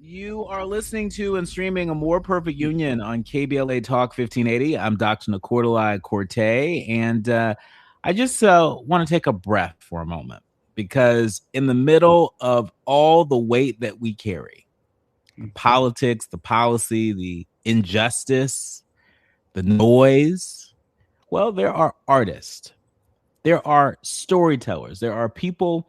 You are listening to and streaming A More Perfect Union on KBLA Talk 1580. I'm Dr. Nii-Quartelai Corte, and I just want to take a breath for a moment because in the middle of all the weight that we carry, the politics, the policy, the injustice, the noise, well, there are artists, there are storytellers, there are people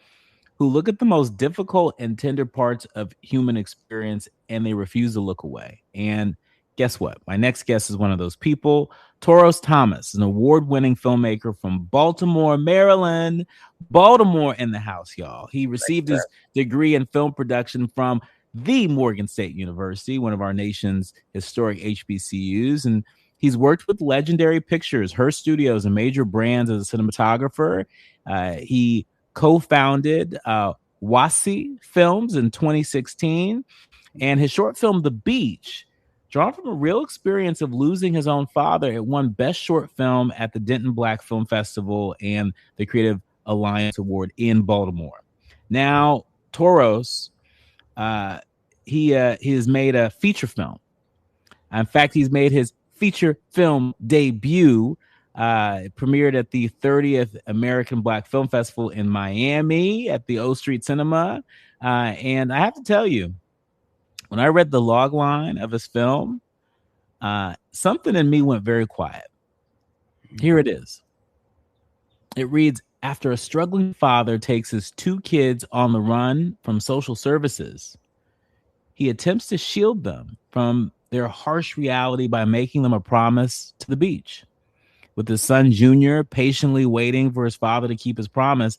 who look at the most difficult and tender parts of human experience and they refuse to look away. And guess what? My next guest is one of those people. Toroes Thomas, an award-winning filmmaker from Baltimore, Maryland. Baltimore in the house, y'all. He received his degree in film production from the Morgan State University, one of our nation's historic HBCUs. And he's worked with Legendary Pictures, Her Studios, and major brands as a cinematographer. He co-founded Wasi Films in 2016, and his short film The Beach, drawn from a real experience of losing his own father, it won Best Short Film at the Denton Black Film Festival and the Creative Alliance Award in Baltimore. Now, Toroes, he has made a feature film. In fact, he's made his feature film debut. It premiered at the 30th American Black Film Festival in Miami at the O Street Cinema. And I have to tell you, when I read the log line of his film, something in me went very quiet. Here it is. It reads, after a struggling father takes his two kids on the run from social services, he attempts to shield them from their harsh reality by making them a promise to the beach. With his son Junior patiently waiting for his father to keep his promise,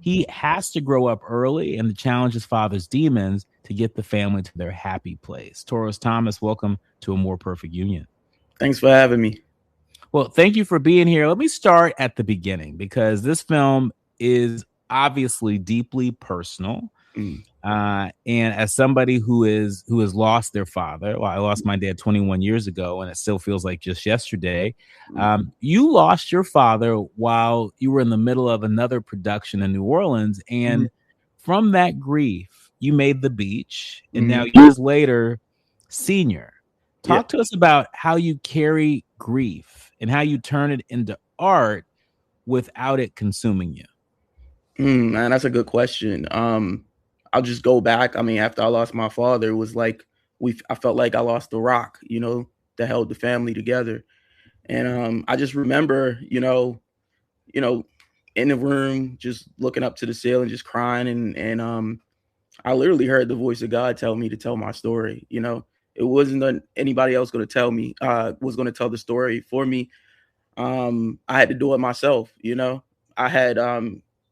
he has to grow up early and to challenge his father's demons to get the family to their happy place. Toroes Thomas, welcome to A More Perfect Union. Thanks for having me. Well, thank you for being here. Let me start at the beginning because this film is obviously deeply personal. And as somebody who has lost their father, well, I lost my dad 21 years ago, and it still feels like just yesterday. You lost your father while you were in the middle of another production in New Orleans, and from that grief, you made The Beach, and now years later, Senior. Talk to us about how you carry grief and how you turn it into art without it consuming you. Man, that's a good question. I'll just go back. I mean, after I lost my father, it was like I felt like I lost the rock, that held the family together. And I just remember, in the room, just looking up to the ceiling, just crying. And I literally heard the voice of God tell me to tell my story. It wasn't anybody else going to tell me, was going to tell the story for me. I had to do it myself. I had,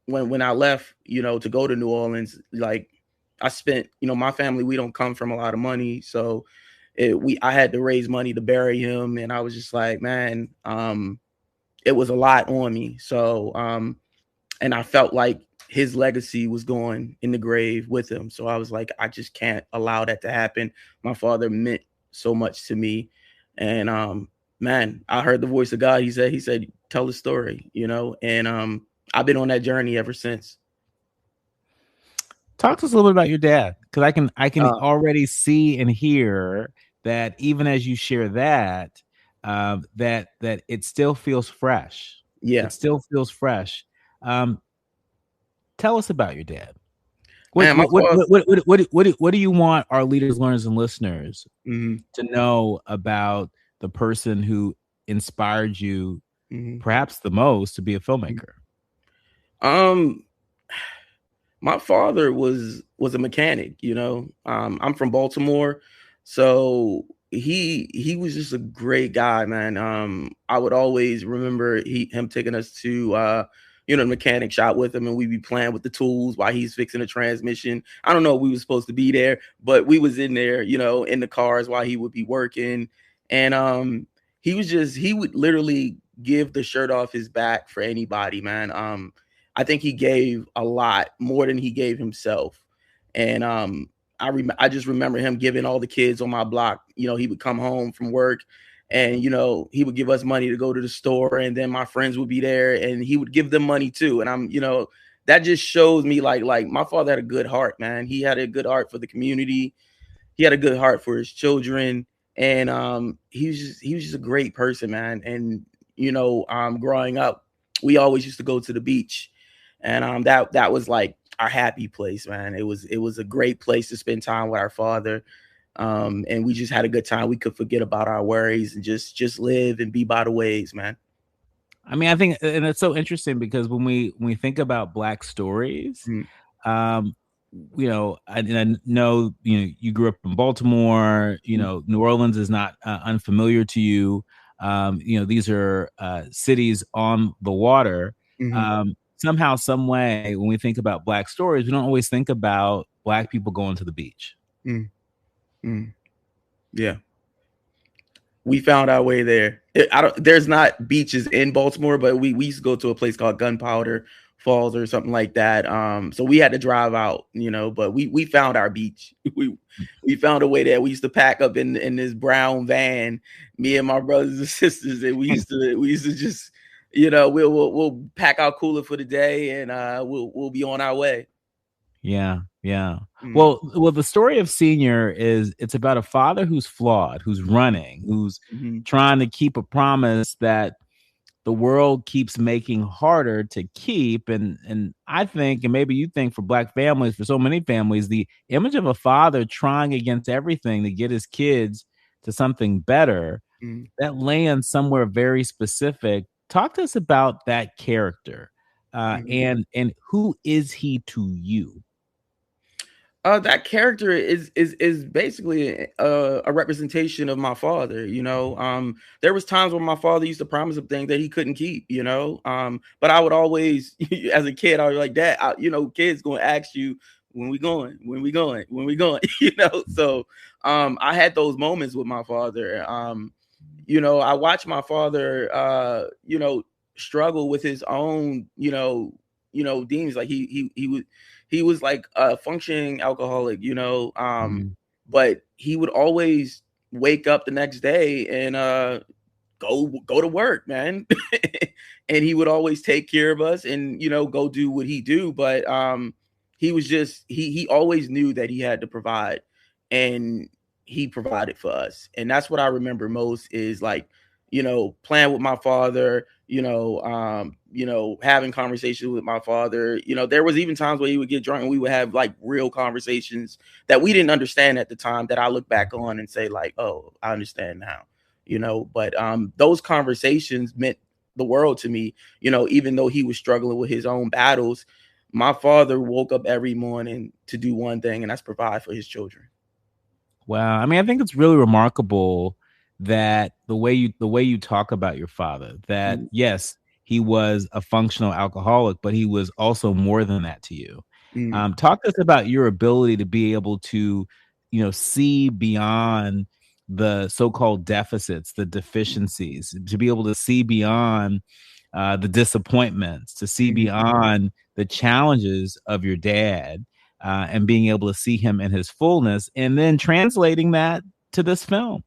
when I left, to go to New Orleans, like I spent, my family, we don't come from a lot of money. So I had to raise money to bury him. And I was just like, man, it was a lot on me. So, and I felt like his legacy was going in the grave with him. So I was like, I just can't allow that to happen. My father meant so much to me. And, man, I heard the voice of God. He said, tell the story, and, I've been on that journey ever since. Talk to us a little bit about your dad, because I can already see and hear that even as you share that, that it still feels fresh. Yeah, it still feels fresh. Tell us about your dad. What do you want our leaders, learners, and listeners to know about the person who inspired you, perhaps the most, to be a filmmaker? My father was a mechanic, I'm from Baltimore. So he was just a great guy, man. I would always remember him taking us to, the mechanic shop with him, and we'd be playing with the tools while he's fixing a transmission. I don't know if we were supposed to be there, but we was in there, in the cars while he would be working. And, he would literally give the shirt off his back for anybody, man. I think he gave a lot more than he gave himself. And I just remember him giving all the kids on my block, he would come home from work and, he would give us money to go to the store, and then my friends would be there and he would give them money too. And that just shows me like my father had a good heart, man. He had a good heart for the community. he had a good heart for his children, and he was just a great person, man. And growing up, we always used to go to the beach, and that was like our happy place, man. It was a great place to spend time with our father. And we just had a good time. We could forget about our worries and just live and be by the waves, man. I mean, I think, and it's so interesting because when we think about Black stories, Mm, um, and I know you grew up in Baltimore. mm, New Orleans is not unfamiliar to you. These are cities on the water. mhm, Somehow, some way, when we think about Black stories, we don't always think about Black people going to the beach. mm, mm. Yeah. We found our way there. There's not beaches in Baltimore, but we used to go to a place called Gunpowder Falls or something like that. So we had to drive out, but we found our beach. We found a way there. We used to pack up in this brown van, me and my brothers and sisters, and we used to just, we'll pack our cooler for the day, and we'll be on our way. Yeah, yeah. Mm, Well, the story of Senior is it's about a father who's flawed, who's running, who's mhm, trying to keep a promise that the world keeps making harder to keep. And I think, and maybe you think, for Black families, for so many families, the image of a father trying against everything to get his kids to something better, mm, that lands somewhere very specific. Talk to us about that character, mhm. and who is he to you? That character is basically a representation of my father. There was times when my father used to promise him things that he couldn't keep. But I would always, as a kid, I was like, "Dad, kids going to ask you when we going, when we going, when we going." So I had those moments with my father. I watched my father, struggle with his own, demons. Like he was like a functioning alcoholic, Mhm. but he would always wake up the next day and go to work, man. And he would always take care of us and go do what he do. But he was just he always knew that he had to provide, and he provided for us. And that's what I remember most, is like, playing with my father, having conversations with my father. There was even times where he would get drunk and we would have like real conversations that we didn't understand at the time, that I look back on and say like, oh, I understand now. But those conversations meant the world to me. Even though he was struggling with his own battles, my father woke up every morning to do one thing, and that's provide for his children. Wow. I mean, I think it's really remarkable that the way you talk about your father, that Mm, yes, he was a functional alcoholic, but he was also more than that to you. mm, Talk to us about your ability to be able to, see beyond the so-called deficits, the deficiencies, to be able to see beyond the disappointments, to see mm. beyond the challenges of your dad, and being able to see him in his fullness, and then translating that to this film.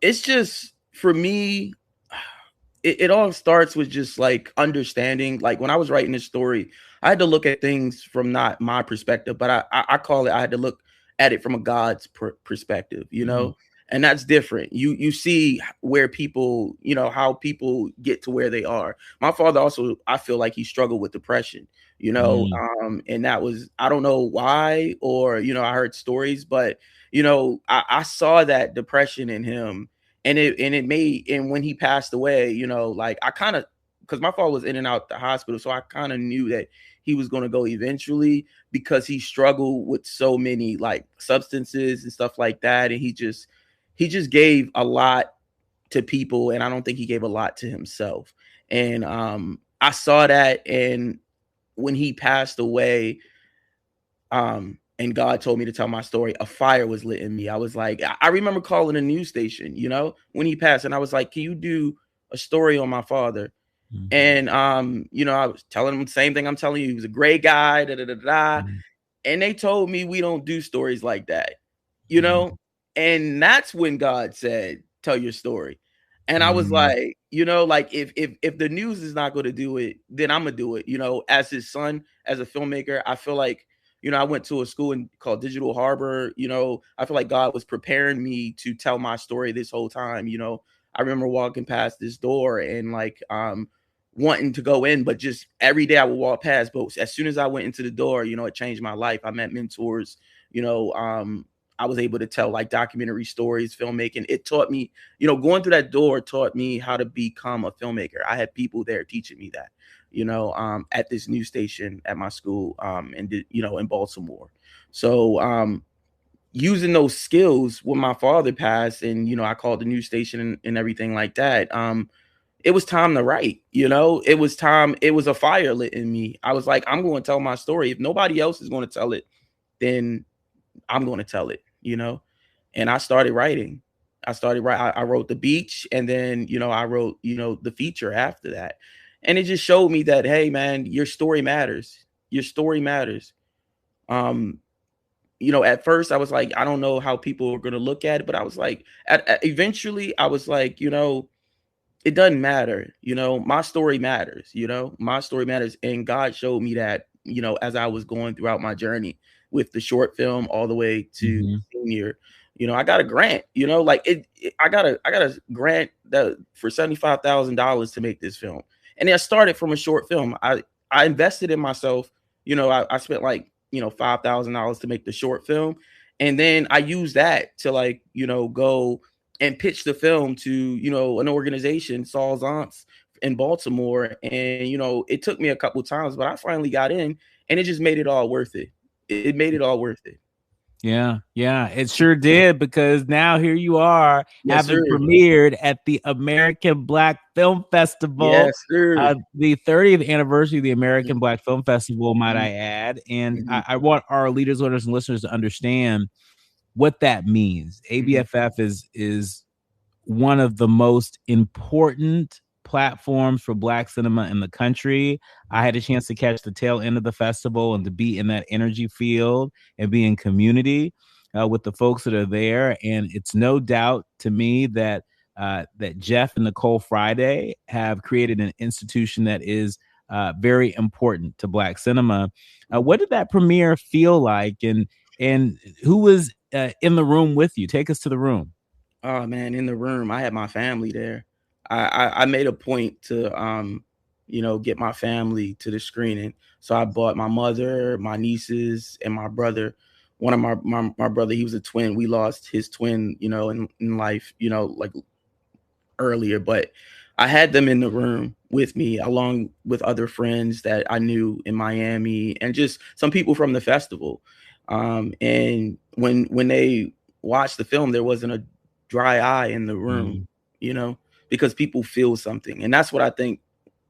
It's just, for me, it all starts with just like understanding. Like when I was writing this story, I had to look at things from not my perspective, but I call it, I had to look at it from a God's perspective, Mhm. and that's different. You see where people, how people get to where they are. My father also, I feel like he struggled with depression, Mm. and that was, I don't know why, or I heard stories, but I saw that depression in him, and it made, and when he passed away, like I kind of, because my father was in and out the hospital, so I kind of knew that he was going to go eventually, because he struggled with so many like substances and stuff like that, and he just gave a lot to people, and I don't think he gave a lot to himself. And I saw that, and when he passed away, and God told me to tell my story, a fire was lit in me. I was like, I remember calling a news station, when he passed, and I was like, can you do a story on my father? Mhm. And I was telling him the same thing I'm telling you. He was a great guy, da da da da. Mhm. And they told me we don't do stories like that, you know? Mhm. And that's when God said, tell your story. And I was Mhm. like, like if the news is not going to do it, then I'm gonna do it. As his son, as a filmmaker, I feel like I went to a school called Digital Harbor. I feel like God was preparing me to tell my story this whole time. I remember walking past this door and like wanting to go in, but just every day I would walk past. But as soon as I went into the door, it changed my life. I met mentors. I was able to tell like documentary stories, filmmaking. It taught me, going through that door taught me how to become a filmmaker. I had people there teaching me that, at this news station at my school, in Baltimore. So using those skills when my father passed and, I called the news station and everything like that. It was time to write, it was time. It was a fire lit in me. I was like, I'm going to tell my story. If nobody else is going to tell it, then I'm going to tell it, and I started writing. I wrote The Beach, and then, I wrote, the feature after that. And it just showed me that, hey, man, your story matters. Your story matters. At first I was like, I don't know how people are going to look at it, but I was like, eventually I was like, it doesn't matter. My story matters. My story matters. And God showed me that, as I was going throughout my journey with the short film all the way to senior. I got a grant, I got a grant that for $75,000 to make this film. And I started from a short film. I invested in myself. I spent like, $5,000 to make the short film. And then I used that to like, go and pitch the film to, an organization, Saul's Aunts in Baltimore. And, it took me a couple times, but I finally got in, and it just made it all worth it. It made it all worth it. Yeah, it sure did, because now here you are, Yes, having sir. premiered at the American Black Film Festival, Yes, sir. the 30th anniversary of the American Black Film Festival, might I add. And I want our leaders, learners, and listeners to understand what that means. ABFF is one of the most important platforms for Black cinema in the country. I had a chance to catch the tail end of the festival and to be in that energy field and be in community with the folks that are there. And it's no doubt to me that that Jeff and Nicole Friday have created an institution that is very important to Black cinema. What did that premiere feel like, and who was in the room with you? Take us to the room. Oh man, in the room, I had my family there. I made a point to get my family to the screening. So I bought my mother, my nieces, and my brother. One of my brother, he was a twin. We lost his twin, in life, like earlier, but I had them in the room with me, along with other friends that I knew in Miami and just some people from the festival. And when they watched the film, there wasn't a dry eye in the room, because people feel something. And that's what I think.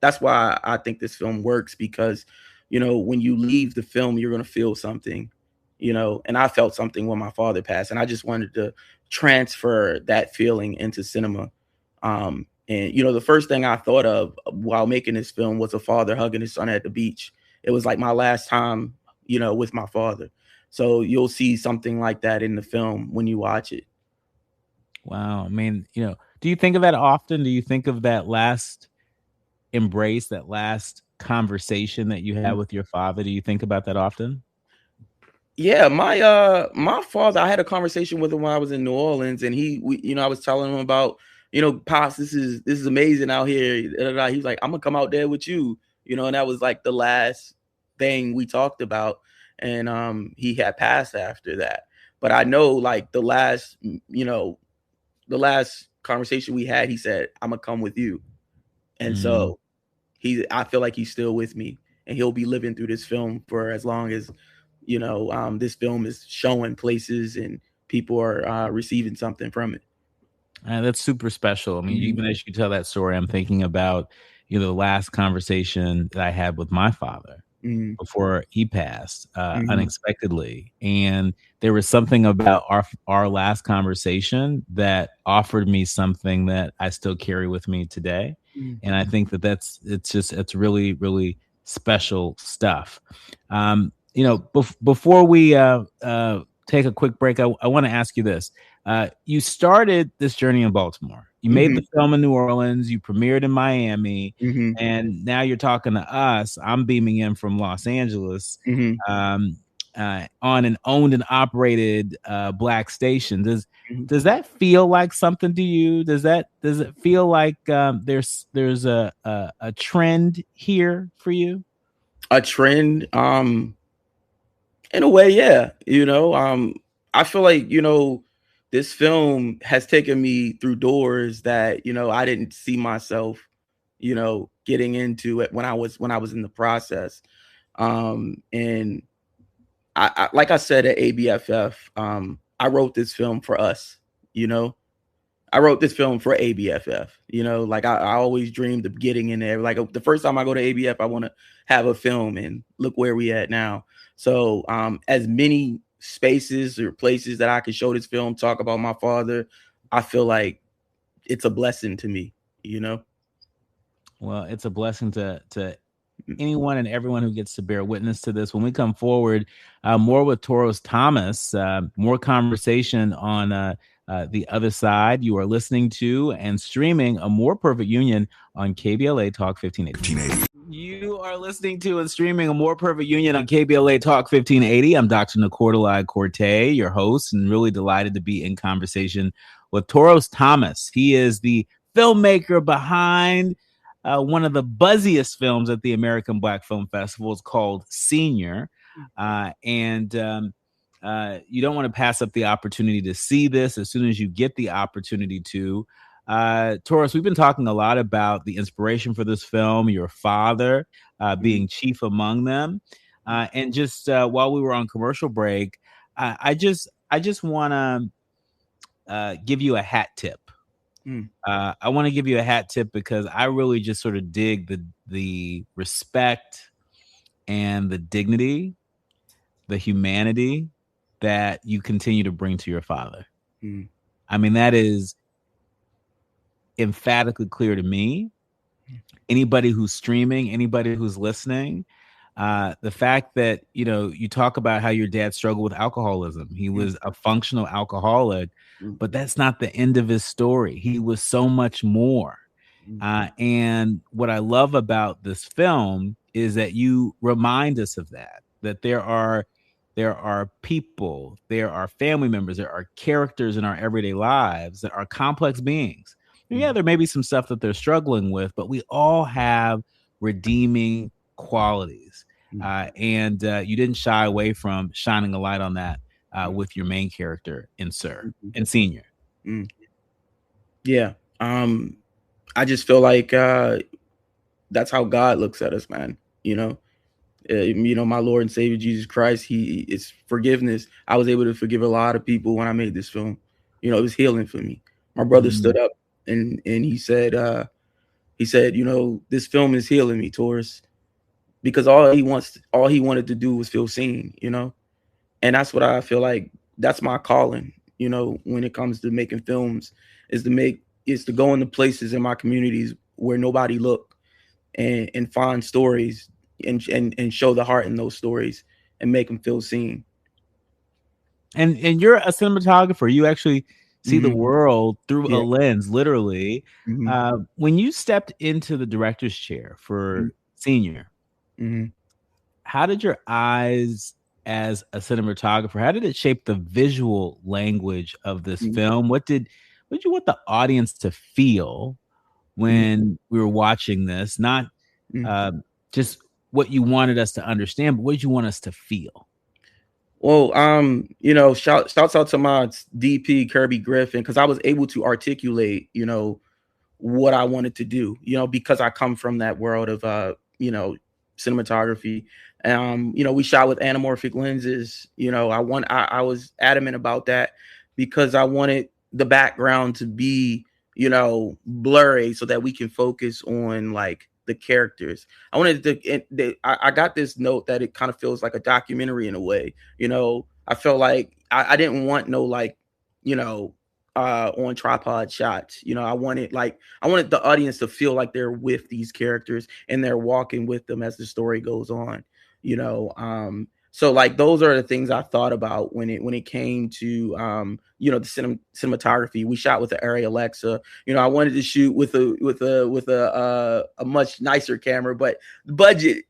That's why I think this film works, because, when you leave the film, you're going to feel something, and I felt something when my father passed, and I just wanted to transfer that feeling into cinema. And the first thing I thought of while making this film was a father hugging his son at the beach. It was like my last time, with my father. So you'll see something like that in the film when you watch it. Wow. I mean, do you think of that often? Do you think of that last embrace, that last conversation that you had with your father? Do you think about that often? Yeah, my father, I had a conversation with him when I was in New Orleans, and I was telling him about, Pops, this is amazing out here. He was like, I'm gonna come out there with you, and that was like the last thing we talked about. And he had passed after that. But I know like the last conversation we had, he said, I'm gonna come with you. And so I feel like he's still with me, and he'll be living through this film for as long as, this film is showing places and people are receiving something from it. That's super special. I mean, even as you tell that story, I'm thinking about, the last conversation that I had with my father before he passed unexpectedly. And there was something about our last conversation that offered me something that I still carry with me today. And I think it's really, really special stuff. Before we take a quick break, I want to ask you this. You started this journey in Baltimore. You made the film in New Orleans. You premiered in Miami, and now you're talking to us. I'm beaming in from Los Angeles. on an owned and operated Black station. Mhm. Does that feel like something to you? Does it feel like there's a trend here for you? A trend, in a way, yeah. I feel like, this film has taken me through doors that, I didn't see myself, getting into it when I was in the process. And like I said at ABFF, I wrote this film for us, you know. I wrote this film for ABFF, like I always dreamed of getting in there. Like the first time I go to ABF, I want to have a film, and look where we at now. So as many spaces or places that I could show this film, talk about my father, I feel like it's a blessing to me, you know. Well, it's a blessing to anyone and everyone who gets to bear witness to this. When we come forward, more with Toroes Thomas, more conversation on the other side. You are listening to and streaming A More Perfect Union on KBLA Talk 1580. You are listening to and streaming A More Perfect Union on KBLA Talk 1580. I'm Dr. Nii-Quartelai Corte, your host, and really delighted to be in conversation with Toroes Thomas. He is the filmmaker behind one of the buzziest films at the American Black Film Festival. Is called Senior. And you don't want to pass up the opportunity to see this as soon as you get the opportunity to. Toroes, we've been talking a lot about the inspiration for this film, your father being chief among them. And just while we were on commercial break, I just want to give you a hat tip. I want to give you a hat tip because I really just sort of dig the respect and the dignity, the humanity that you continue to bring to your father. I mean, that is emphatically clear to me. Anybody who's streaming, anybody who's listening, the fact that you talk about how your dad struggled with alcoholism. He was a functional alcoholic, but that's not the end of his story. He was so much more. And what I love about this film is that you remind us of that there are people, there are family members, there are characters in our everyday lives that are complex beings. Yeah, there may be some stuff that they're struggling with, but we all have redeeming qualities. And you didn't shy away from shining a light on that with your main character in Senior. Yeah. I just feel like that's how God looks at us, man. My Lord and Savior Jesus Christ, it's forgiveness. I was able to forgive a lot of people when I made this film. It was healing for me. My brother stood up and he said, this film is healing me, Toroes, because all he wanted to do was feel seen, and that's what I feel like. That's my calling, when it comes to making films, is to go into places in my communities where nobody look, and find stories and show the heart in those stories and make them feel seen. And you're a cinematographer. You actually see the world through a lens, literally. When you stepped into the director's chair for Senior, how did your eyes as a cinematographer, how did it shape the visual language of this film? What did you want the audience to feel when we were watching this? Not just what you wanted us to understand, but what did you want us to feel? Well, shouts out to my DP Kirby Griffin, because I was able to articulate, what I wanted to do, because I come from that world of cinematography. We shot with anamorphic lenses. I was adamant about that because I wanted the background to be, blurry so that we can focus on like the characters. I wanted to. I got this note that it kind of feels like a documentary in a way. I felt like I didn't want no like, on tripod shots. I wanted the audience to feel like they're with these characters and they're walking with them as the story goes on. So like those are the things I thought about when it came to the cinematography. We shot with the Arri Alexa. I wanted to shoot with a much nicer camera, but budget.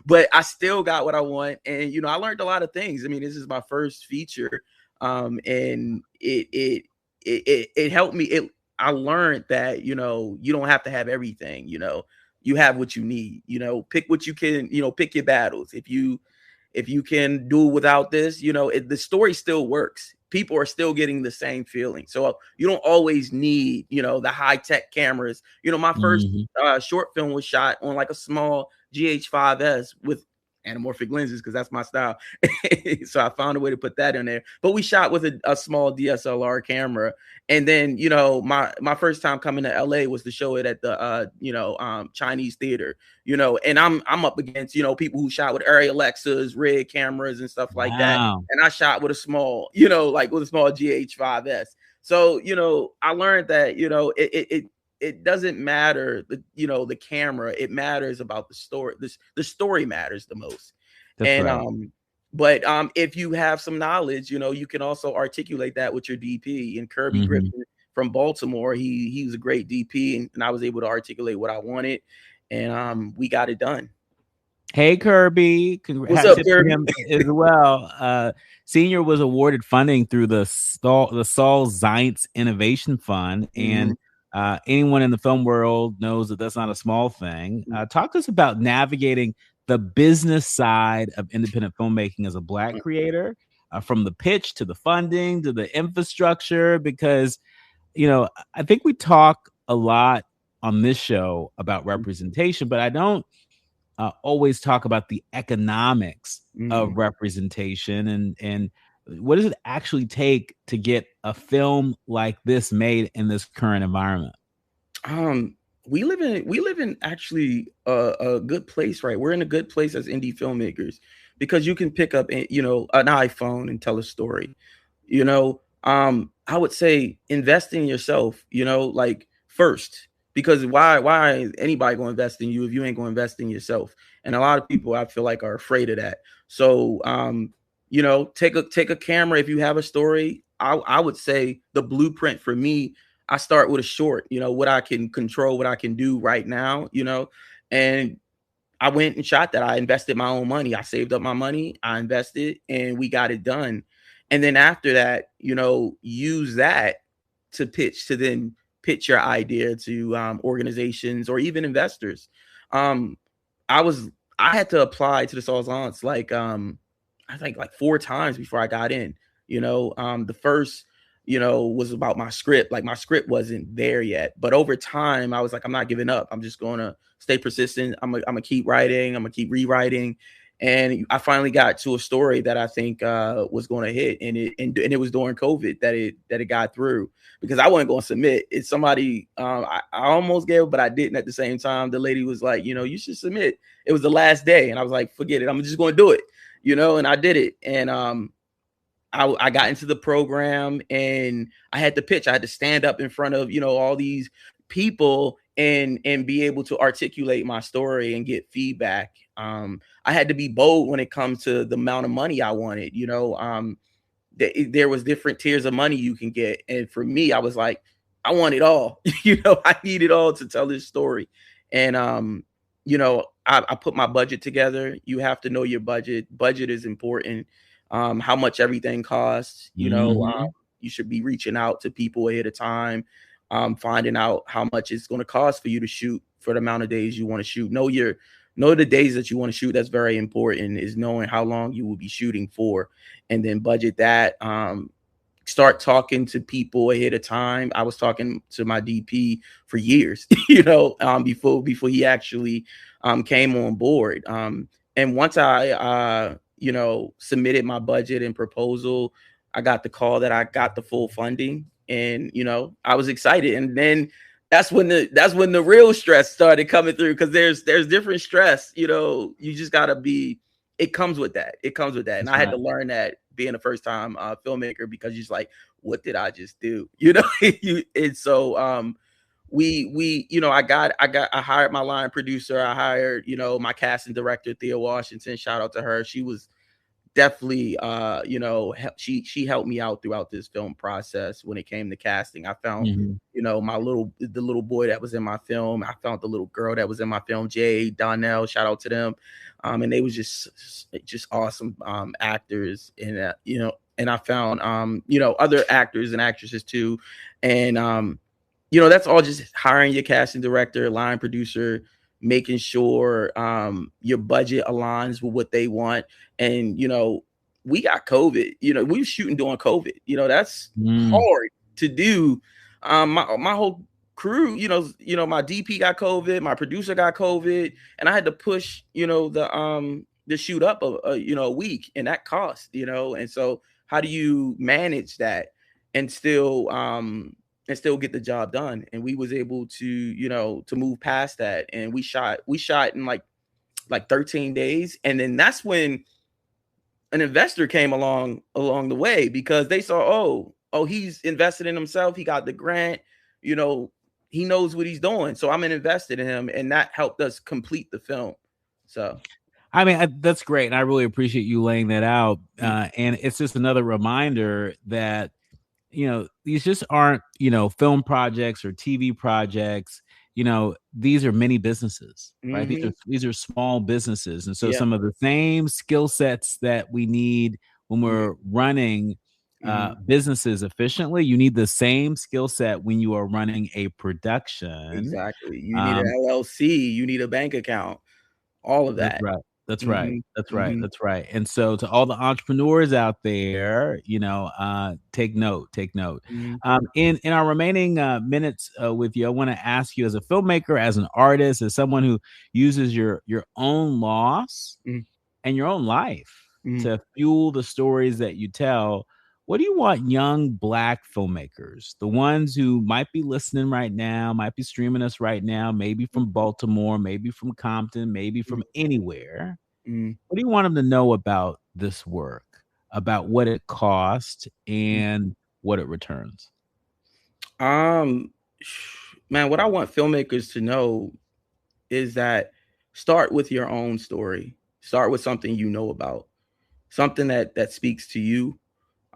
But I still got what I want, and I learned a lot of things. I mean, this is my first feature, and it helped me. I learned that you don't have to have everything. You have what you need. Pick what you can. Pick your battles. If you can do without this, the story still works. People are still getting the same feeling. So you don't always need, the high tech cameras. My first short film was shot on like a small GH5S with anamorphic lenses because that's my style. So I found a way to put that in there. But we shot with a small DSLR camera. And then, my first time coming to LA was to show it at the Chinese theater, and I'm up against, people who shot with Arri Alexas, red cameras and stuff like that. And I shot with a small, like with a small GH5S. So, I learned that, it doesn't matter the camera. It matters about the story. The story matters the most. That's and right. But if you have some knowledge, you can also articulate that with your DP. And Kirby Griffin from Baltimore, he was a great DP, and I was able to articulate what I wanted, and we got it done. Hey, Kirby. What's up, Congrats to Kirby? him as well. Senior was awarded funding through the Saul Zients Innovation Fund. And anyone in the film world knows that that's not a small thing. Talk to us about navigating the business side of independent filmmaking as a Black creator, from the pitch to the funding to the infrastructure, because, I think we talk a lot on this show about representation, but I don't always talk about the economics of representation and what does it actually take to get a film like this made in this current environment. We live in actually a good place, right? We're in a good place as indie filmmakers because you can pick up an iPhone and tell a story. I would say invest in yourself, like first, because why anybody going to invest in you if you ain't going to invest in yourself? And a lot of people I feel like are afraid of that. So take a camera. If you have a story, I would say the blueprint for me, I start with a short, what I can control, what I can do right now, and I went and shot that. I invested my own money. I saved up my money. I invested and we got it done. And then after that, use that to then pitch your idea to organizations or even investors. I had to apply to the Salzance I think like 4 times before I got in. The first, was about my script. Like my script wasn't there yet, but over time I was like, I'm not giving up. I'm just going to stay persistent. I'm gonna keep writing. I'm gonna keep rewriting. And I finally got to a story that I think was going to hit, and it was during COVID that it got through, because I wasn't going to submit. It's somebody I almost gave, but I didn't at the same time. The lady was like, you should submit. It was the last day, and I was like, forget it. I'm just going to do it, and I did it. And I got into the program, and I had to pitch. I had to stand up in front of all these people and be able to articulate my story and get feedback. I had to be bold when it comes to the amount of money I wanted. There was different tiers of money you can get, and for me, I was like, I want it all. I need it all to tell this story. And I put my budget together. You have to know your budget. Budget is important. How much everything costs. You should be reaching out to people ahead of time, finding out how much it's going to cost for you to shoot for the amount of days you want to shoot. Know the days that you want to shoot. That's very important, is knowing how long you will be shooting for, and then budget that. Start talking to people ahead of time. I was talking to my DP for years, before he actually came on board. And once I submitted my budget and proposal, I got the call that I got the full funding, and I was excited. And then that's when the real stress started coming through, because there's different stress. You just gotta be. It comes with that. And I had to learn that being a first time filmmaker, because you're just like, what did I just do? And so I hired my line producer. I hired, my casting director, Thea Washington. Shout out to her. She was definitely, she helped me out throughout this film process when it came to casting. I found, Mhm. the little boy that was in my film. I found the little girl that was in my film, Jay, Donnell. Shout out to them. And they was just awesome actors, and I found other actors and actresses too. And that's all just hiring your casting director, line producer, making sure your budget aligns with what they want. And we got COVID. We were shooting during COVID. That's Mm. hard to do. My whole crew, my DP got COVID, my producer got COVID, and I had to push, the shoot up a week, and that cost, and so how do you manage that and still get the job done? And we was able to, to move past that, and we shot in like 13 days. And then that's when an investor came along the way, because they saw, oh, he's invested in himself, he got the grant, he knows what he's doing, so I'm invested in him, and that helped us complete the film. So I mean, that's great, and I really appreciate you laying that out. mm, And it's just another reminder that these just aren't film projects or TV projects. These are many businesses, right? These are mhm, these are small businesses, and so yeah, some of the same skill sets that we need when mhm, we're running mhm, businesses efficiently, you need the same skill set when you are running a production. exactly. You need Um, an LLC, you need a bank account, all of That's that. right. That's right. Mhm, That's right. mhm, That's right. And so to all the entrepreneurs out there, take note, take note. mhm, In our remaining minutes with you, I want to ask you, as a filmmaker, as an artist, as someone who uses your own loss mhm, and your own life mhm. to fuel the stories that you tell. What do you want young Black filmmakers, the ones who might be listening right now, might be streaming us right now, maybe from Baltimore, maybe from Compton, maybe Mhm, from anywhere? mhm, What do you want them to know about this work, about what it cost mhm. and what it returns? Um, man, what I want filmmakers to know is that start with your own story. Start with something you know about, something that speaks to you.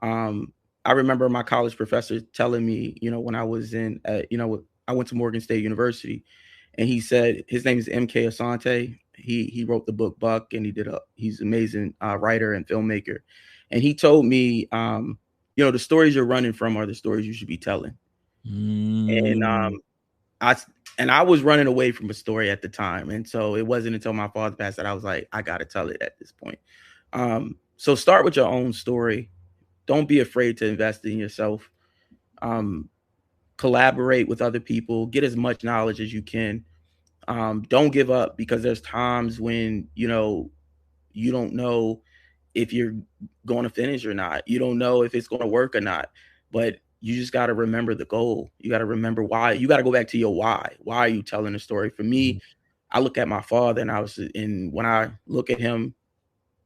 Um, I remember my college professor telling me, when I was I went to Morgan State University, and he said, his name is M.K. Asante. He wrote the book Buck, and he's an amazing writer and filmmaker. And he told me, the stories you're running from are the stories you should be telling. And Mm, I and I was running away from a story at the time, and so it wasn't until my father passed that I was like, I got to tell it at this point. So start with your own story. Don't be afraid to invest in yourself. Um, Collaborate with other people. Get as much knowledge as you can. Don't give up, because there's times when you don't know if you're going to finish or not. You don't know if it's going to work or not. But you just got to remember the goal. You got to remember why. You got to go back to your why. Why are you telling the story? For mhm. me, I look at my father, and when I look at him,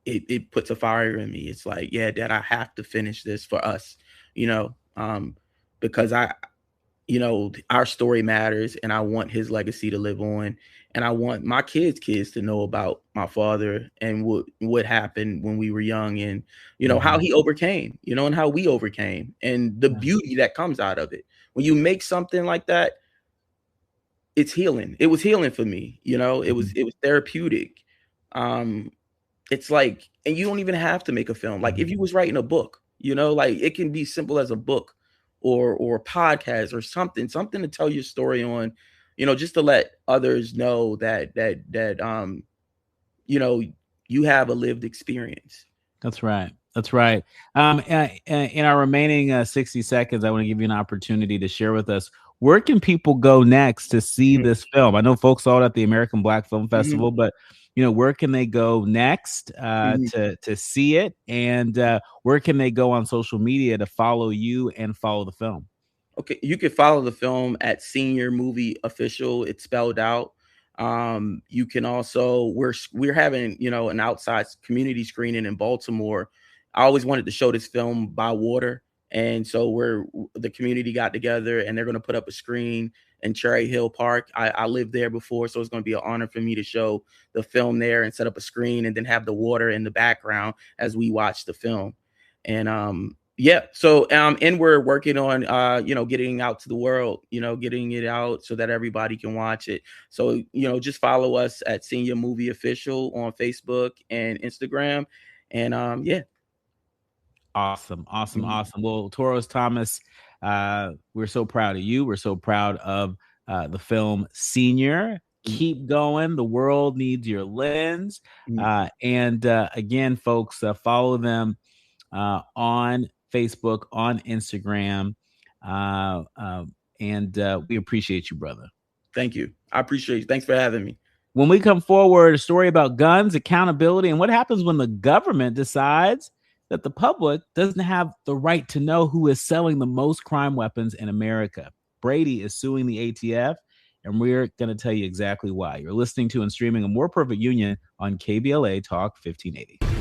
it puts a fire in me. It's like, yeah, Dad, I have to finish this for us, you know, because our story matters, and I want his legacy to live on. And I want my kids to know about my father and what happened when we were young, and how Mhm. he overcame, and how we overcame, and the Yeah. beauty that comes out of it. When you make something like that, it's healing. It was healing for me, it was Mhm. it was therapeutic. Um it's like, and you don't even have to make a film. Like, if Mhm. you was writing a book, like, it can be simple as a book, or a podcast, or something to tell your story on, just to let others know that you know you have a lived experience. That's right. That's right. In our remaining 60 seconds, I want to give you an opportunity to share with us, where can people go next to see Mhm, this film? I know folks saw it at the American Black Film mhm, Festival, but where can they go next mhm. to see it, and where can they go on social media to follow you and follow the film? Okay, you can follow the film at Senior Movie Official. It's spelled out. You can also, we're having, an outside community screening in Baltimore. I always wanted to show this film by water, And so the community got together and they're going to put up a screen in Cherry Hill Park. I lived there before, so it's going to be an honor for me to show the film there and set up a screen and then have the water in the background as we watch the film. And yeah, so and we're working on getting out to the world, getting it out so that everybody can watch it. So just follow us at Senior Movie Official on Facebook and Instagram. And yeah. Awesome. Well, Toroes Thomas, we're so proud of you. We're so proud of the film Senior. Keep going. The world needs your lens. And again, folks, follow them on Facebook, on Instagram. And we appreciate you, brother. Thank you. I appreciate you. Thanks for having me. When we come forward, a story about guns, accountability, and what happens when the government decides that the public doesn't have the right to know who is selling the most crime weapons in America. Brady is suing the ATF, and we're going to tell you exactly why. You're listening to and streaming A More Perfect Union on KBLA Talk 1580.